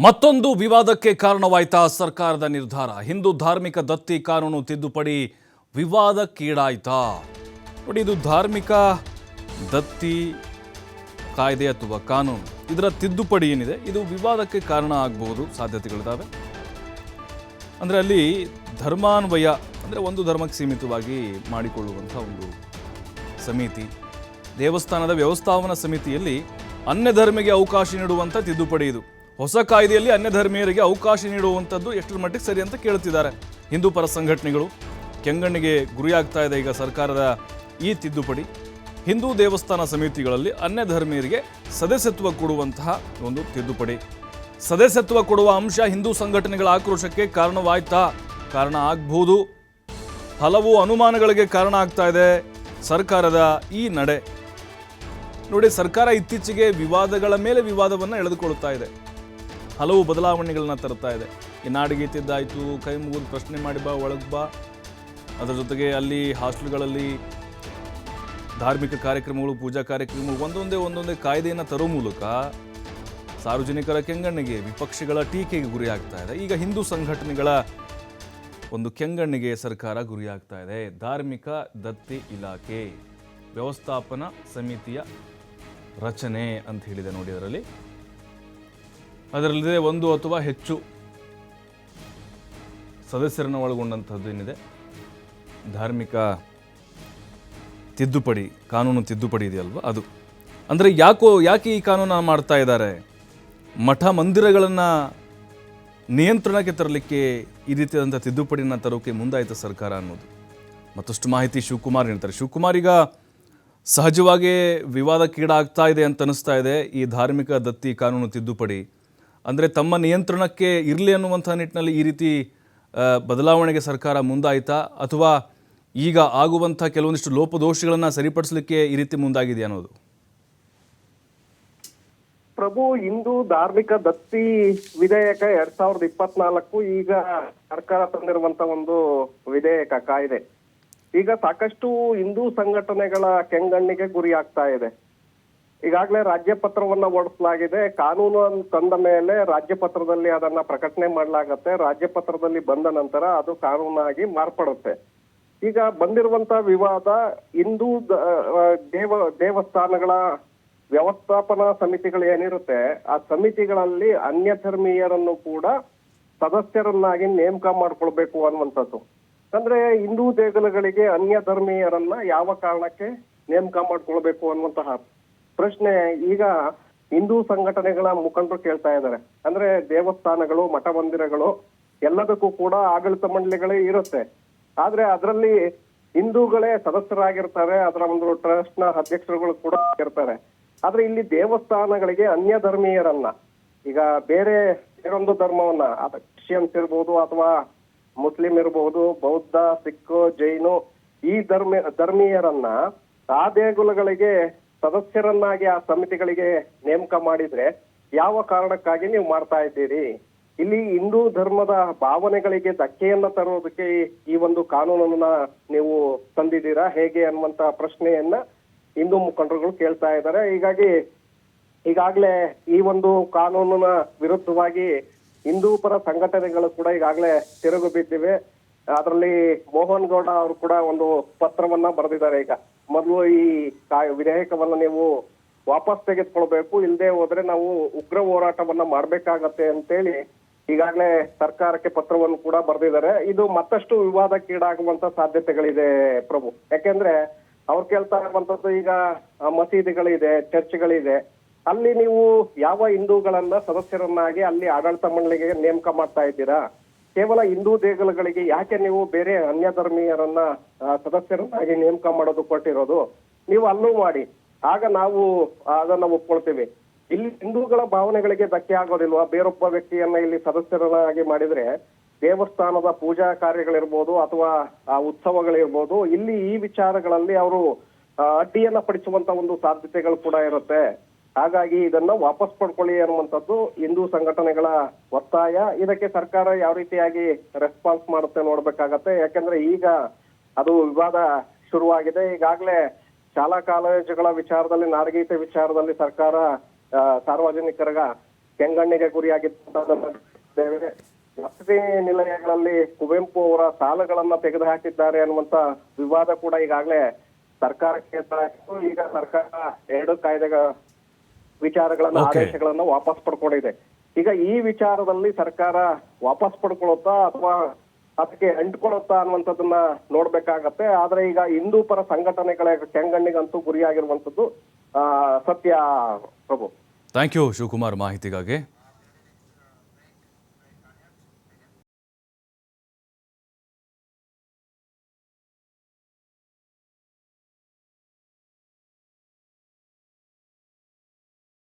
ಮತ್ತೊಂದು ವಿವಾದಕ್ಕೆ ಕಾರಣವಾಯ್ತಾ ಸರ್ಕಾರದ ನಿರ್ಧಾರ. ಹಿಂದೂ ಧಾರ್ಮಿಕ ದತ್ತಿ ಕಾನೂನು ತಿದ್ದುಪಡಿ ವಿವಾದಕ್ಕೀಡಾಯ್ತಾ? ನೋಡಿ, ಇದು ಧಾರ್ಮಿಕ ದತ್ತಿ ಕಾಯ್ದೆ ಅಥವಾ ಕಾನೂನು, ಇದರ ತಿದ್ದುಪಡಿ ಏನಿದೆ ಇದು ವಿವಾದಕ್ಕೆ ಕಾರಣ ಆಗಬಹುದು, ಸಾಧ್ಯತೆಗಳಿದ್ದಾವೆ. ಅಂದರೆ ಅಲ್ಲಿ ಧರ್ಮಾನ್ವಯ ಅಂದರೆ ಒಂದು ಧರ್ಮಕ್ಕೆ ಸೀಮಿತವಾಗಿ ಮಾಡಿಕೊಳ್ಳುವಂಥ ಒಂದು ಸಮಿತಿ, ದೇವಸ್ಥಾನದ ವ್ಯವಸ್ಥಾಪನಾ ಸಮಿತಿಯಲ್ಲಿ ಅನ್ಯ ಧರ್ಮಿಗೆ ಅವಕಾಶ ನೀಡುವಂಥ ತಿದ್ದುಪಡಿ ಇದು. ಹೊಸ ಕಾಯ್ದೆಯಲ್ಲಿ ಅನ್ಯ ಧರ್ಮೀಯರಿಗೆ ಅವಕಾಶ ನೀಡುವಂಥದ್ದು ಎಷ್ಟರ ಮಟ್ಟಿಗೆ ಸರಿ ಅಂತ ಕೇಳ್ತಿದ್ದಾರೆ ಹಿಂದೂ ಪರ ಸಂಘಟನೆಗಳು. ಕೆಂಗಣ್ಣಿಗೆ ಗುರಿಯಾಗ್ತಾ ಇದೆ ಈಗ ಸರ್ಕಾರದ ಈ ತಿದ್ದುಪಡಿ. ಹಿಂದೂ ದೇವಸ್ಥಾನ ಸಮಿತಿಗಳಲ್ಲಿ ಅನ್ಯ ಧರ್ಮೀಯರಿಗೆ ಸದಸ್ಯತ್ವ ಕೊಡುವಂತಹ ಒಂದು ತಿದ್ದುಪಡಿ. ಸದಸ್ಯತ್ವ ಕೊಡುವ ಅಂಶ ಹಿಂದೂ ಸಂಘಟನೆಗಳ ಆಕ್ರೋಶಕ್ಕೆ ಕಾರಣವಾಯ್ತಾ? ಕಾರಣ ಆಗ್ಬೋದು. ಹಲವು ಅನುಮಾನಗಳಿಗೆ ಕಾರಣ ಆಗ್ತಾ ಇದೆ ಸರ್ಕಾರದ ಈ ನಡೆ. ನೋಡಿ, ಸರ್ಕಾರ ಇತ್ತೀಚೆಗೆ ವಿವಾದಗಳ ಮೇಲೆ ವಿವಾದವನ್ನು ಎಳೆದುಕೊಳ್ತಾ ಇದೆ, ಹಲವು ಬದಲಾವಣೆಗಳನ್ನ ತರ್ತಾ ಇದೆ. ಈ ನಾಡಿಗೀತಿದ್ದಾಯಿತು, ಕೈ ಮುಗಿದು ಪ್ರಶ್ನೆ ಮಾಡಿ ಬಾ, ಒಳಗೆ ಬಾ. ಅದರ ಜೊತೆಗೆ ಅಲ್ಲಿ ಹಾಸ್ಟೆಲ್ಗಳಲ್ಲಿ ಧಾರ್ಮಿಕ ಕಾರ್ಯಕ್ರಮಗಳು, ಪೂಜಾ ಕಾರ್ಯಕ್ರಮಗಳು ಒಂದೊಂದೇ ಕಾಯ್ದೆಯನ್ನು ತರೋ ಮೂಲಕ ಸಾರ್ವಜನಿಕರ ಕೆಂಗಣ್ಣಿಗೆ, ವಿಪಕ್ಷಗಳ ಟೀಕೆಗೆ ಗುರಿಯಾಗ್ತಾ ಇದೆ. ಈಗ ಹಿಂದೂ ಸಂಘಟನೆಗಳ ಒಂದು ಕೆಂಗಣ್ಣಿಗೆ ಸರ್ಕಾರ ಗುರಿಯಾಗ್ತಾ ಇದೆ. ಧಾರ್ಮಿಕ ದತ್ತಿ ಇಲಾಖೆ ವ್ಯವಸ್ಥಾಪನಾ ಸಮಿತಿಯ ರಚನೆ ಅಂತ ಹೇಳಿದೆ ನೋಡಿ. ಅದರಲ್ಲಿದೆ ಒಂದು ಅಥವಾ ಹೆಚ್ಚು ಸದಸ್ಯರನ್ನು ಒಳಗೊಂಡಂಥದ್ದು ಏನಿದೆ ಧಾರ್ಮಿಕ ತಿದ್ದುಪಡಿ, ಕಾನೂನು ತಿದ್ದುಪಡಿ ಇದೆಯಲ್ವ ಅದು. ಅಂದರೆ ಯಾಕೆ ಈ ಕಾನೂನು ಮಾಡ್ತಾ ಇದ್ದಾರೆ? ಮಠ ಮಂದಿರಗಳನ್ನು ನಿಯಂತ್ರಣಕ್ಕೆ ತರಲಿಕ್ಕೆ ಈ ರೀತಿಯಾದಂಥ ತಿದ್ದುಪಡಿಯನ್ನು ತರೋಕೆ ಮುಂದಾಯಿತು ಸರ್ಕಾರ ಅನ್ನೋದು. ಮತ್ತಷ್ಟು ಮಾಹಿತಿ ಶಿವಕುಮಾರ್ ನೀಡ್ತಾರೆ. ಶಿವಕುಮಾರ್, ಈಗ ಸಹಜವಾಗಿ ವಿವಾದಕ್ಕೀಡಾಗ್ತಾ ಇದೆ ಅಂತ ಅನಿಸ್ತಾ ಇದೆ ಈ ಧಾರ್ಮಿಕ ದತ್ತಿ ಕಾನೂನು ತಿದ್ದುಪಡಿ. ಅಂದರೆ ತಮ್ಮ ನಿಯಂತ್ರಣಕ್ಕೆ ಇರಲಿ ಅನ್ನುವಂಥ ನಿಟ್ಟಿನಲ್ಲಿ ಈ ರೀತಿ ಬದಲಾವಣೆಗೆ ಸರ್ಕಾರ ಮುಂದಾಯಿತಾ, ಅಥವಾ ಈಗ ಆಗುವಂಥ ಕೆಲವೊಂದಿಷ್ಟು ಲೋಪದೋಷಗಳನ್ನು ಸರಿಪಡಿಸಲಿಕ್ಕೆ ಈ ರೀತಿ ಮುಂದಾಗಿದೆ ಅನ್ನೋದು? ಪ್ರಭು, ಹಿಂದೂ ಧಾರ್ಮಿಕ ದತ್ತಿ ವಿಧೇಯಕ 2024 ಈಗ ಸರ್ಕಾರ ತಂದಿರುವಂತ ಒಂದು ವಿಧೇಯಕ ಕಾಯ್ದೆ ಈಗ ಸಾಕಷ್ಟು ಹಿಂದೂ ಸಂಘಟನೆಗಳ ಕೆಂಗಣ್ಣಿಗೆ ಗುರಿ ಆಗ್ತಾ ಇದೆ. ಈಗಾಗಲೇ ರಾಜ್ಯ ಪತ್ರವನ್ನ ಹೊರಡಿಸಲಾಗಿದೆ. ಕಾನೂನು ತಂದ ಮೇಲೆ ರಾಜ್ಯ ಪತ್ರದಲ್ಲಿ ಅದನ್ನ ಪ್ರಕಟಣೆ ಮಾಡಲಾಗತ್ತೆ. ರಾಜ್ಯ ಪತ್ರದಲ್ಲಿ ಬಂದ ನಂತರ ಅದು ಕಾನೂನಾಗಿ ಮಾರ್ಪಡುತ್ತೆ. ಈಗ ಬಂದಿರುವಂತ ವಿವಾದ ಹಿಂದೂ ದೇವಸ್ಥಾನಗಳ ವ್ಯವಸ್ಥಾಪನಾ ಸಮಿತಿಗಳು ಏನಿರುತ್ತೆ, ಆ ಸಮಿತಿಗಳಲ್ಲಿ ಅನ್ಯ ಧರ್ಮೀಯರನ್ನು ಕೂಡ ಸದಸ್ಯರನ್ನಾಗಿ ನೇಮಕ ಮಾಡ್ಕೊಳ್ಬೇಕು ಅನ್ನುವಂಥದ್ದು. ಅಂದ್ರೆ ಹಿಂದೂ ದೇಗುಲಗಳಿಗೆ ಅನ್ಯ ಧರ್ಮೀಯರನ್ನ ಯಾವ ಕಾರಣಕ್ಕೆ ನೇಮಕ ಮಾಡ್ಕೊಳ್ಬೇಕು ಅನ್ನುವಂತಹ ಪ್ರಶ್ನೆ ಈಗ ಹಿಂದೂ ಸಂಘಟನೆಗಳ ಮುಖಂಡರು ಕೇಳ್ತಾ ಇದ್ದಾರೆ. ಅಂದ್ರೆ ದೇವಸ್ಥಾನಗಳು, ಮಠ ಮಂದಿರಗಳು ಎಲ್ಲದಕ್ಕೂ ಕೂಡ ಆಡಳಿತ ಮಂಡಳಿಗಳೇ ಇರುತ್ತೆ. ಆದ್ರೆ ಅದರಲ್ಲಿ ಹಿಂದೂಗಳೇ ಸದಸ್ಯರಾಗಿರ್ತಾರೆ, ಅದರ ಒಂದು ಟ್ರಸ್ಟ್ ನ ಅಧ್ಯಕ್ಷರುಗಳು ಕೂಡ ಇರ್ತಾರೆ. ಆದ್ರೆ ಇಲ್ಲಿ ದೇವಸ್ಥಾನಗಳಿಗೆ ಅನ್ಯ ಧರ್ಮೀಯರನ್ನ, ಈಗ ಬೇರೊಂದು ಧರ್ಮವನ್ನ, ಕ್ರಿಶ್ಚಿಯನ್ಸ್ ಇರ್ಬೋದು ಅಥವಾ ಮುಸ್ಲಿಂ ಇರ್ಬೋದು, ಬೌದ್ಧ, ಸಿಖ್, ಜೈನು, ಈ ಧರ್ಮೀಯರನ್ನ ಆ ದೇಗುಲಗಳಿಗೆ ಸದಸ್ಯರನ್ನಾಗಿ ಆ ಸಮಿತಿಗಳಿಗೆ ನೇಮಕ ಮಾಡಿದ್ರೆ ಯಾವ ಕಾರಣಕ್ಕಾಗಿ ನೀವು ಮಾಡ್ತಾ ಇದ್ದೀರಿ? ಇಲ್ಲಿ ಹಿಂದೂ ಧರ್ಮದ ಭಾವನೆಗಳಿಗೆ ಧಕ್ಕೆಯನ್ನ ತರೋದಕ್ಕೆ ಈ ಒಂದು ಕಾನೂನನ್ನ ನೀವು ತಂದಿದ್ದೀರಾ ಹೇಗೆ ಅನ್ನುವಂತ ಪ್ರಶ್ನೆಯನ್ನ ಹಿಂದೂ ಮುಖಂಡರುಗಳು ಕೇಳ್ತಾ ಇದ್ದಾರೆ. ಈಗಾಗಲೇ ಈ ಒಂದು ಕಾನೂನಿನ ವಿರುದ್ಧವಾಗಿ ಹಿಂದೂ ಪರ ಸಂಘಟನೆಗಳು ಕೂಡ ಈಗಾಗಲೇ ತಿರುಗು ಬಿದ್ದಿವೆ. ಅದರಲ್ಲಿ ಮೋಹನ್ ಗೌಡ ಅವರು ಕೂಡ ಒಂದು ಪತ್ರವನ್ನ ಬರೆದಿದ್ದಾರೆ. ಈಗ ಮೊದಲು ಈ ವಿಧೇಯಕವನ್ನ ನೀವು ವಾಪಸ್ ತೆಗೆದುಕೊಳ್ಬೇಕು, ಇಲ್ಲದೆ ಹೋದ್ರೆ ನಾವು ಉಗ್ರ ಹೋರಾಟವನ್ನ ಮಾಡ್ಬೇಕಾಗತ್ತೆ ಅಂತೇಳಿ ಈಗಾಗಲೇ ಸರ್ಕಾರಕ್ಕೆ ಪತ್ರವನ್ನು ಕೂಡ ಬರೆದಿದ್ದಾರೆ. ಇದು ಮತ್ತಷ್ಟು ವಿವಾದಕ್ಕೀಡಾಗುವಂತ ಸಾಧ್ಯತೆಗಳಿದೆ ಪ್ರಭು. ಯಾಕೆಂದ್ರೆ ಅವ್ರು ಕೇಳ್ತಾ ಇರುವಂತದ್ದು, ಈಗ ಮಸೀದಿಗಳಿದೆ, ಚರ್ಚ್ಗಳಿದೆ, ಅಲ್ಲಿ ನೀವು ಯಾವ ಹಿಂದೂಗಳನ್ನ ಸದಸ್ಯರನ್ನಾಗಿ ಅಲ್ಲಿ ಆಡಳಿತ ಮಂಡಳಿಗೆ ನೇಮಕ ಮಾಡ್ತಾ ಇದ್ದೀರಾ? ಕೇವಲ ಹಿಂದೂ ದೇಗುಲಗಳಿಗೆ ಯಾಕೆ ನೀವು ಬೇರೆ ಅನ್ಯ ಧರ್ಮೀಯರನ್ನ ಸದಸ್ಯರನ್ನಾಗಿ ನೇಮಕ ಮಾಡೋದು ಕೊಟ್ಟಿರೋದು? ನೀವು ಅಲ್ಲೂ ಮಾಡಿ, ಆಗ ನಾವು ಅದನ್ನ ಒಪ್ಕೊಳ್ತೀವಿ. ಇಲ್ಲಿ ಹಿಂದೂಗಳ ಭಾವನೆಗಳಿಗೆ ಧಕ್ಕೆ ಆಗೋದಿಲ್ವಾ? ಬೇರೊಬ್ಬ ವ್ಯಕ್ತಿಯನ್ನ ಇಲ್ಲಿ ಸದಸ್ಯರನ್ನಾಗಿ ಮಾಡಿದ್ರೆ ದೇವಸ್ಥಾನದ ಪೂಜಾ ಕಾರ್ಯಗಳಿರ್ಬೋದು ಅಥವಾ ಉತ್ಸವಗಳಿರ್ಬೋದು, ಇಲ್ಲಿ ಈ ವಿಚಾರಗಳಲ್ಲಿ ಅವರು ಅಡ್ಡಿಯನ್ನ ಪಡಿಸುವಂತ ಒಂದು ಸಾಧ್ಯತೆಗಳು ಕೂಡ ಇರುತ್ತೆ. ಹಾಗಾಗಿ ಇದನ್ನ ವಾಪಸ್ ಪಡ್ಕೊಳ್ಳಿ ಅನ್ನುವಂಥದ್ದು ಹಿಂದೂ ಸಂಘಟನೆಗಳ ಒತ್ತಾಯ. ಇದಕ್ಕೆ ಸರ್ಕಾರ ಯಾವ ರೀತಿಯಾಗಿ ರೆಸ್ಪಾನ್ಸ್ ಮಾಡುತ್ತೆ ನೋಡ್ಬೇಕಾಗತ್ತೆ. ಯಾಕಂದ್ರೆ ಈಗ ಅದು ವಿವಾದ ಶುರುವಾಗಿದೆ. ಈಗಾಗಲೇ ಶಾಲಾ ಕಾಲೇಜುಗಳ ವಿಚಾರದಲ್ಲಿ, ನಾಡಗೀತೆ ವಿಚಾರದಲ್ಲಿ ಸರ್ಕಾರ ಸಾರ್ವಜನಿಕರ ಕೆಂಗಣ್ಣಿಗೆ ಗುರಿಯಾಗಿದ್ದನ್ನು ನೋಡಿದ್ದೇವೆ. ವಸತಿ ನಿಲಯಗಳಲ್ಲಿ ಕುವೆಂಪು ಅವರ ಸಾಲಗಳನ್ನ ತೆಗೆದುಹಾಕಿದ್ದಾರೆ ಅನ್ನುವಂತ ವಿವಾದ ಕೂಡ ಈಗಾಗಲೇ ಸರ್ಕಾರಕ್ಕೆ ಎದುರಾಗಿತ್ತು. ಈಗ ಸರ್ಕಾರ 2 ಕಾಯ್ದೆಗಳ ವಿಚಾರಗಳನ್ನ Okay. ಆದೇಶಗಳನ್ನ ವಾಪಸ್ ಪಡ್ಕೊಂಡಿದೆ. ಈಗ ಈ ವಿಚಾರದಲ್ಲಿ ಸರ್ಕಾರ ವಾಪಸ್ ಪಡ್ಕೊಳುತ್ತಾ ಅಥವಾ ಅದಕ್ಕೆ ಅಂಟ್ಕೊಳುತ್ತಾ ಅನ್ನುವಂಥದ್ದನ್ನ ನೋಡ್ಬೇಕಾಗತ್ತೆ. ಆದ್ರೆ ಈಗ ಹಿಂದೂ ಪರ ಸಂಘಟನೆಗಳ ಕೆಂಗಣ್ಣಿಗಂತೂ ಗುರಿಯಾಗಿರುವಂತದ್ದು ಸತ್ಯ ಪ್ರಭು. ಥ್ಯಾಂಕ್ ಯು ಶಿವಕುಮಾರ್ ಮಾಹಿತಿಗಾಗಿ.